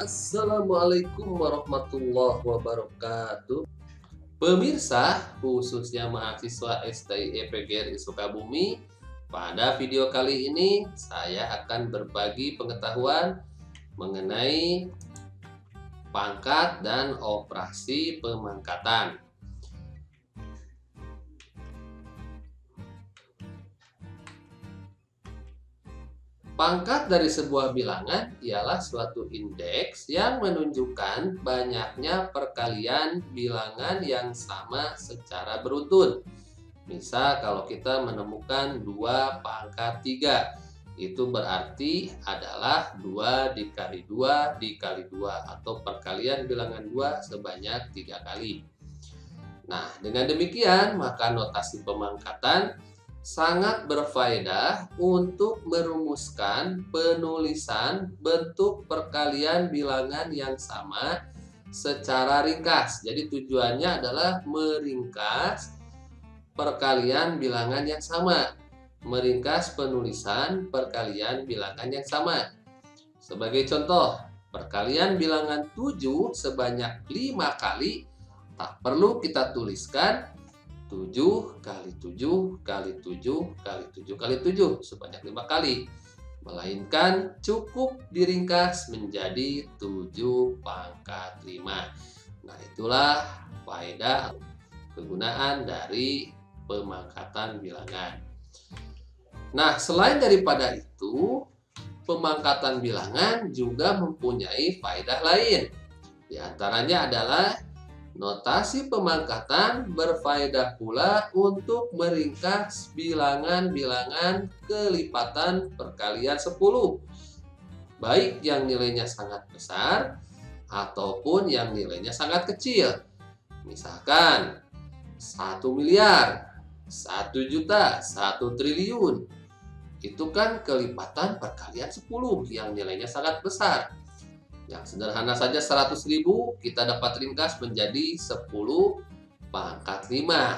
Assalamualaikum warahmatullahi wabarakatuh. Pemirsa, khususnya mahasiswa STI PGRI Sukabumi, pada video kali ini saya akan berbagi pengetahuan mengenai pangkat dan operasi pemangkatan. Pangkat dari sebuah bilangan ialah suatu indeks yang menunjukkan banyaknya perkalian bilangan yang sama secara beruntun. Misal kalau kita menemukan 2 pangkat 3, itu berarti adalah 2 dikali 2 dikali 2 atau perkalian bilangan 2 sebanyak 3 kali. Nah, dengan demikian maka notasi pemangkatan sangat berfaedah untuk merumuskan penulisan bentuk perkalian bilangan yang sama secara ringkas. Jadi tujuannya adalah meringkas perkalian bilangan yang sama, meringkas penulisan perkalian bilangan yang sama. Sebagai contoh, perkalian bilangan 7 sebanyak 5 kali tak perlu kita tuliskan 7 kali 7 kali 7 kali 7 kali 7 sebanyak 5 kali, melainkan cukup diringkas menjadi 7 pangkat 5. Nah, itulah faedah kegunaan dari pemangkatan bilangan. Nah, selain daripada itu, pemangkatan bilangan juga mempunyai faedah lain. Di antaranya adalah notasi pemangkatan berfaedah pula untuk meringkas bilangan-bilangan kelipatan perkalian 10, baik yang nilainya sangat besar ataupun yang nilainya sangat kecil. Misalkan 1 miliar, 1 juta, 1 triliun. Itu kan kelipatan perkalian 10 yang nilainya sangat besar. Yang sederhana saja 100.000 kita dapat ringkas menjadi 10 pangkat 5. Nah,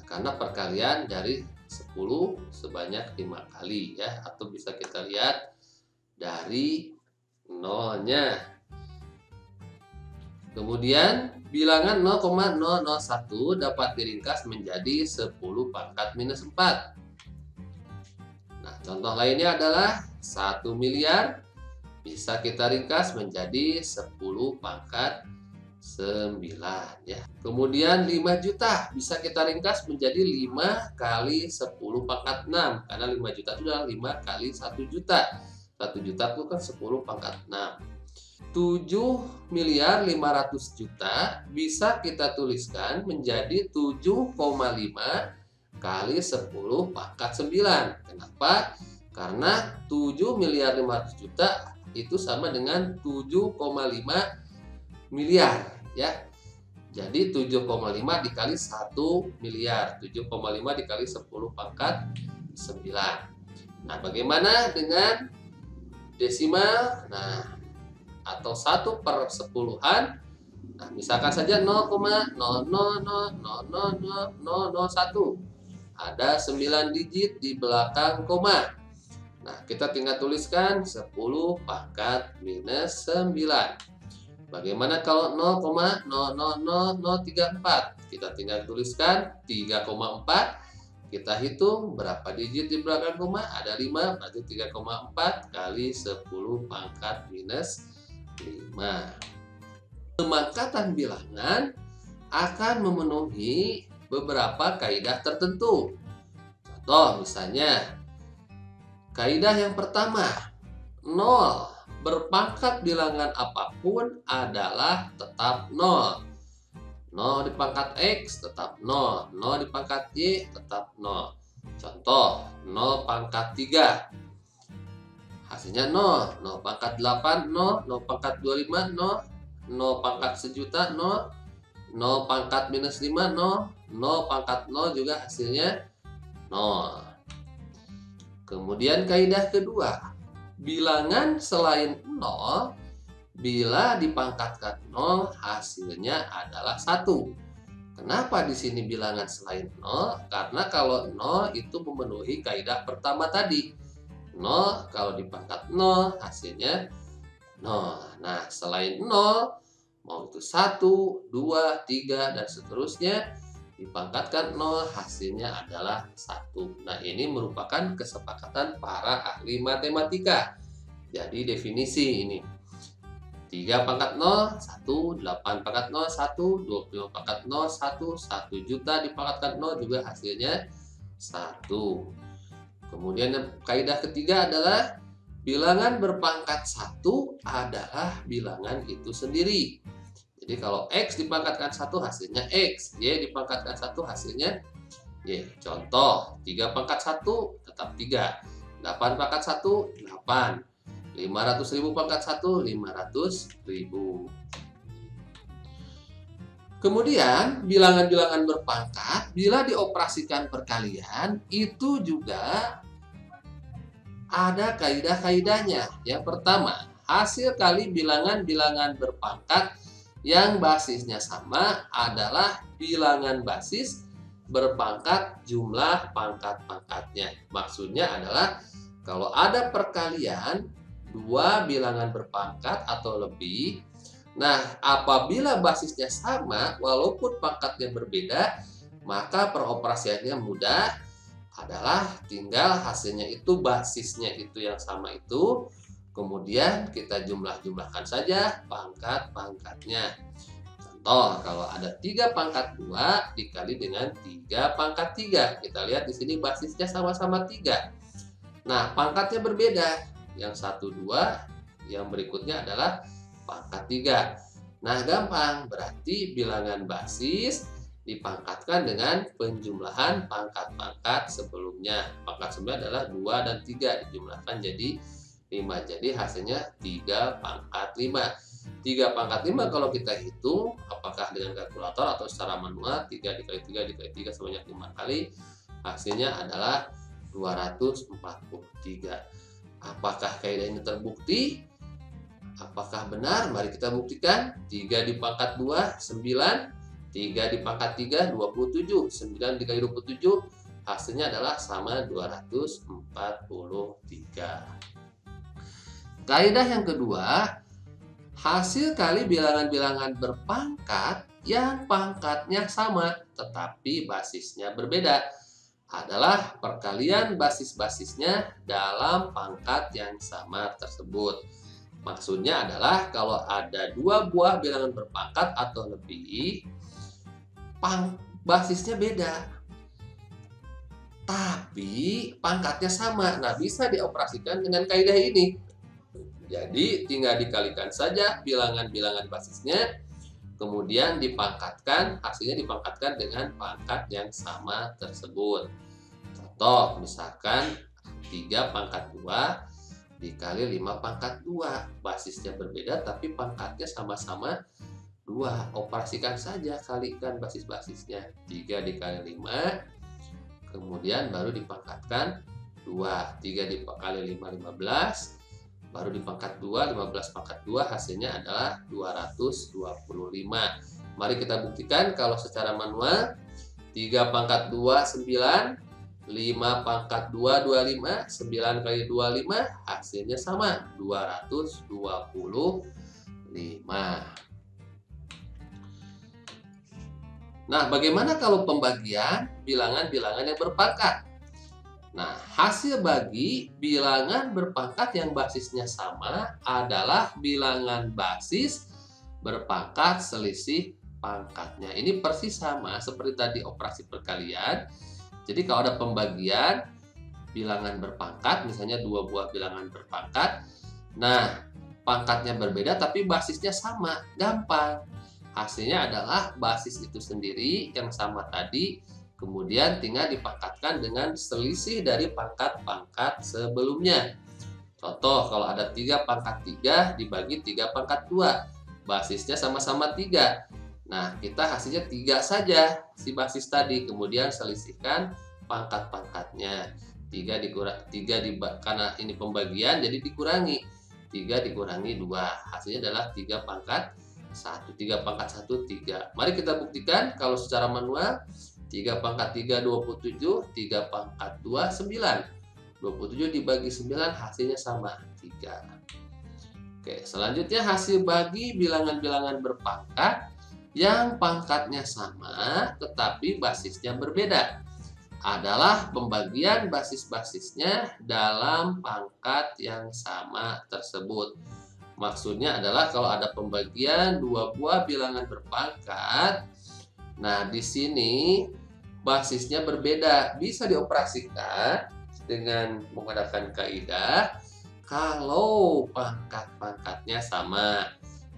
karena perkalian dari 10 sebanyak 5 kali ya, atau bisa kita lihat dari nolnya. Kemudian bilangan 0,001 dapat diringkas menjadi 10 pangkat minus 4. Nah, contoh lainnya adalah 1 miliar bisa kita ringkas menjadi 10 pangkat 9 ya. Kemudian 5 juta bisa kita ringkas menjadi 5 kali 10 pangkat 6, karena 5 juta itu adalah 5 kali 1 juta. 1 juta itu kan 10 pangkat 6. 7 miliar 500 juta bisa kita tuliskan menjadi 7,5 kali 10 pangkat 9. Kenapa? Karena 7 miliar 500 juta itu sama dengan 7,5 miliar ya. Jadi 7,5 dikali 1 miliar, 7,5 dikali 10 pangkat 9. Nah, bagaimana dengan desimal? Nah, atau 1/10-an. Nah, misalkan saja 0,0000001. Ada 9 digit di belakang koma. Nah, kita tinggal tuliskan 10 pangkat minus 9. Bagaimana kalau 0,000034? Kita tinggal tuliskan 3,4. Kita hitung berapa digit di belakang koma? Ada 5, berarti 3,4 kali 10 pangkat minus 5. Pemangkatan bilangan akan memenuhi beberapa kaidah tertentu. Contoh misalnya, kaidah yang pertama, 0 berpangkat bilangan apapun adalah tetap 0. 0 di pangkat X tetap 0, 0 di pangkat Y tetap 0. Contoh, 0 pangkat 3. Hasilnya 0, 0 pangkat 8, 0, 0 pangkat 25, 0, 0 pangkat sejuta, 0, 0 pangkat minus 5, 0, 0 pangkat 0 juga hasilnya 0. Kemudian kaidah kedua, bilangan selain 0 bila dipangkatkan 0 hasilnya adalah 1. Kenapa di sini bilangan selain 0? Karena kalau 0 itu memenuhi kaidah pertama tadi. 0 kalau dipangkat 0 hasilnya 0. Nah, selain 0, mau itu 1, 2, 3, dan seterusnya, dipangkatkan 0, hasilnya adalah 1. Nah, ini merupakan kesepakatan para ahli matematika. Jadi, definisi ini. 3 pangkat 0, 1, 8 pangkat 0, 1, 25 pangkat 0, 1, 1 juta dipangkatkan 0 juga hasilnya 1. Kemudian kaidah ketiga adalah bilangan berpangkat 1 adalah bilangan itu sendiri. Jadi kalau X dipangkatkan 1 hasilnya X, Y dipangkatkan 1 hasilnya Y. Contoh, 3 pangkat 1 tetap 3, 8 pangkat 1, 8. 500.000 pangkat 1, 500.000. Kemudian, bilangan-bilangan berpangkat, bila dioperasikan perkalian, itu juga ada kaidah-kaidahnya. Yang pertama, hasil kali bilangan-bilangan berpangkat yang basisnya sama adalah bilangan basis berpangkat jumlah pangkat-pangkatnya. Maksudnya adalah, kalau ada perkalian, dua bilangan berpangkat atau lebih. Nah, apabila basisnya sama, walaupun pangkatnya berbeda, maka peroperasiannya mudah, adalah tinggal hasilnya itu basisnya itu yang sama itu. Kemudian kita jumlah-jumlahkan saja pangkat-pangkatnya. Contoh, kalau ada 3 pangkat 2 dikali dengan 3 pangkat 3. Kita lihat di sini basisnya sama-sama 3. Nah, pangkatnya berbeda. Yang 1, 2, yang berikutnya adalah pangkat 3. Nah, gampang. Berarti bilangan basis dipangkatkan dengan penjumlahan pangkat-pangkat sebelumnya. Pangkat sebelumnya adalah 2 dan 3 dijumlahkan jadi 5. Jadi hasilnya 3 pangkat 5. 3 pangkat 5 kalau kita hitung, apakah dengan kalkulator atau secara manual, 3 dikali 3 dikali 3 sebanyak 5 kali, hasilnya adalah 243. Apakah kaidah ini terbukti? Apakah benar? Mari kita buktikan. 3 dipangkat 2, 9. 3 dipangkat 3, 27. 9 dikali 27, hasilnya adalah sama 243. Kaidah yang kedua, hasil kali bilangan-bilangan berpangkat yang pangkatnya sama tetapi basisnya berbeda adalah perkalian basis-basisnya dalam pangkat yang sama tersebut. Maksudnya adalah kalau ada 2 buah bilangan berpangkat atau lebih, basisnya beda, tapi pangkatnya sama. Nah, bisa dioperasikan dengan kaidah ini. Jadi, tinggal dikalikan saja bilangan-bilangan basisnya, kemudian dipangkatkan, hasilnya dipangkatkan dengan pangkat yang sama tersebut. Contoh, misalkan 3 pangkat 2 dikali 5 pangkat 2. Basisnya berbeda tapi pangkatnya sama-sama 2. Operasikan saja, kalikan basis-basisnya. 3 dikali 5, kemudian baru dipangkatkan 2. 3 dikali 5, 15. Baru dipangkat 2, 15 pangkat 2, hasilnya adalah 225. Mari kita buktikan kalau secara manual. 3 pangkat 2, 9. 5 pangkat 2, 25. 9 kali 25, hasilnya sama, 225. Nah, bagaimana kalau pembagian bilangan-bilangan yang berpangkat? Nah, hasil bagi bilangan berpangkat yang basisnya sama adalah bilangan basis berpangkat selisih pangkatnya. Ini persis sama seperti tadi operasi perkalian. Jadi kalau ada pembagian bilangan berpangkat, misalnya 2 buah bilangan berpangkat, nah pangkatnya berbeda tapi basisnya sama, gampang. Hasilnya adalah basis itu sendiri yang sama tadi, kemudian tinggal dipangkatkan dengan selisih dari pangkat-pangkat sebelumnya. Contoh, kalau ada 3 pangkat 3 dibagi 3 pangkat 2, basisnya sama-sama 3. Nah, kita hasilnya 3 saja si basis tadi, kemudian selisihkan pangkat-pangkatnya. 3 karena ini pembagian jadi dikurangi. 3 dikurangi 2, hasilnya adalah 3 pangkat 1. 3 pangkat 1, 3. Mari kita buktikan kalau secara manual. 3 pangkat 3, 27. 3 pangkat 2, 9. 27 dibagi 9 hasilnya sama, 3. Oke, selanjutnya hasil bagi bilangan-bilangan berpangkat yang pangkatnya sama tetapi basisnya berbeda adalah pembagian basis-basisnya dalam pangkat yang sama tersebut. Maksudnya adalah kalau ada pembagian dua buah bilangan berpangkat, nah di sini basisnya berbeda, bisa dioperasikan dengan menggunakan kaidah kalau pangkat-pangkatnya sama.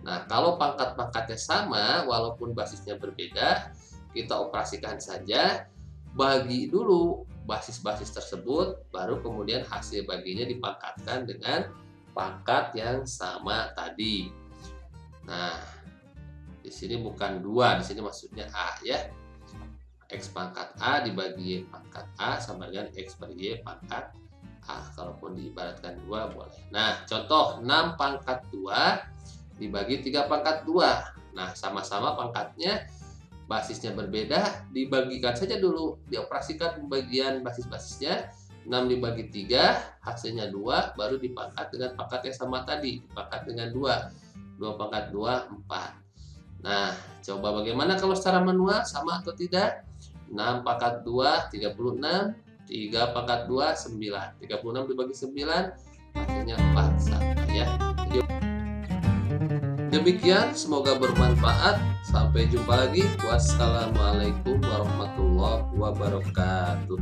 Nah, kalau pangkat-pangkatnya sama, walaupun basisnya berbeda, kita operasikan saja, bagi dulu basis-basis tersebut, baru kemudian hasil baginya dipangkatkan dengan pangkat yang sama tadi. Nah, di sini bukan 2, di sini maksudnya A ya. X pangkat A dibagi Y pangkat A sama dengan X per Y pangkat A. Kalaupun diibaratkan 2 boleh. Nah, contoh 6 pangkat 2 dibagi 3 pangkat 2. Nah, sama-sama pangkatnya, basisnya berbeda, dibagikan saja dulu, dioperasikan pembagian basis-basisnya. 6 dibagi 3, hasilnya 2, baru dipangkat dengan pangkat yang sama tadi, dipangkat dengan 2. 2 pangkat 2, 4. Nah, coba bagaimana kalau secara manual, sama atau tidak? 6 pangkat 2, 36. 3 pangkat 2, 9. 36 dibagi 9, hasilnya 4. Sama ya. Demikian, semoga bermanfaat. Sampai jumpa lagi. Wassalamualaikum warahmatullahi wabarakatuh.